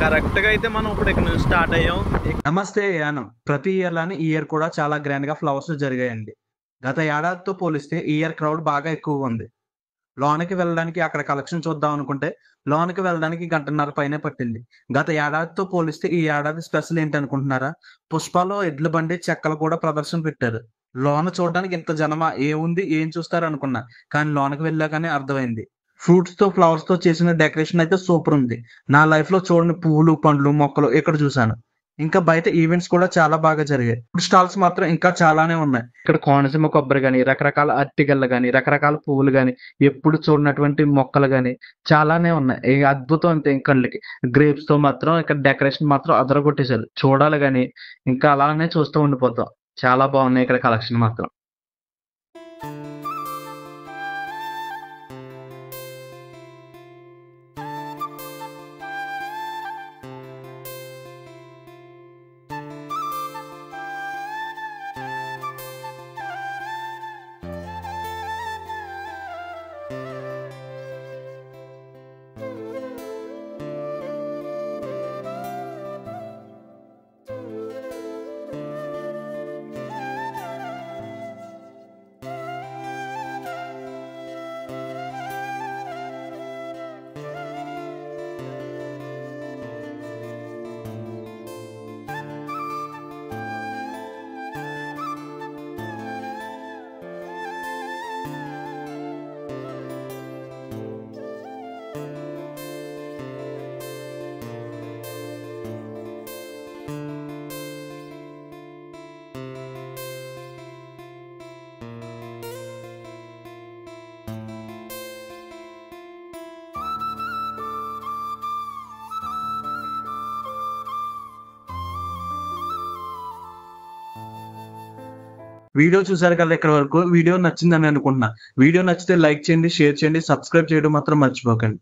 కరెక్ట్‌గా అయితే మనం ఇప్పుడు ఇక్కడ నుంచి స్టార్ట్ అయ్యాం. నమస్తే యానం. ప్రతి ఇయర్ లానే ఈ ఇయర్ కూడా చాలా గ్రాండ్‌గా ఫ్లవర్స్ జరిగాయండి. గత ఏడాదితో పోలిస్తే ఈ ఇయర్ క్రౌడ్ బాగా ఎక్కువగా ఉంది. లోనకి వెళ్ళడానికి అక్కడ కలెక్షన్ చూద్దాం అనుకుంటే, లోనకి వెళ్ళడానికి గంటన్నర పైనే పట్టింది. గత ఏడాదితో పోలిస్తే ఈ ఏడాది స్పెషల్ ఏంటనుకుంటున్నారా? పుష్పలో ఎడ్ల బండి, చెక్కలు కూడా ప్రదర్శన పెట్టారు. లోన చూడడానికి ఇంత జనమా? ఏముంది? ఏం చూస్తారనుకున్నా. కానీ లోనకి వెళ్ళాకనే అర్థమైంది. ఫ్రూట్స్‌తో, ఫ్లవర్స్‌తో చేసిన డెకరేషన్ అయితే సూపర్ ఉంది. నా లైఫ్‌లో చూడని పువ్వులు, పండ్లు, మొక్కలు ఇక్కడ చూశాను. ఇంకా బయట ఈవెంట్స్ కూడా చాలా బాగా జరిగాయి. ఫుడ్ స్టాల్స్ మాత్రం ఇంకా చాలానే ఉన్నాయి. ఇక్కడ కోనసీమ కొబ్బరి గాని, రకరకాల అరటిగెల్ల గాని, రకరకాల పువ్వులు గాని, ఎప్పుడు చూడనటువంటి మొక్కలు గాని చాలానే ఉన్నాయి. అద్భుతం అంతే ఇంక కళ్ళకి. గ్రేప్స్‌తో మాత్రం ఇక్కడ డెకరేషన్ మాత్రం అదరగొట్టేశారు. చూడాలి గాని ఇంకా అలానే చూస్తూ ఉండిపోతాం. చాలా బాగున్నాయి ఇక్కడ కలెక్షన్ మాత్రం. వీడియో చూసారు కదా ఇక్కడ వరకు. వీడియో నచ్చిందని అనుకుంటున్నా. వీడియో నచ్చితే లైక్ చేయండి, షేర్ చేయండి, సబ్స్క్రైబ్ చేయడం మాత్రం మర్చిపోకండి.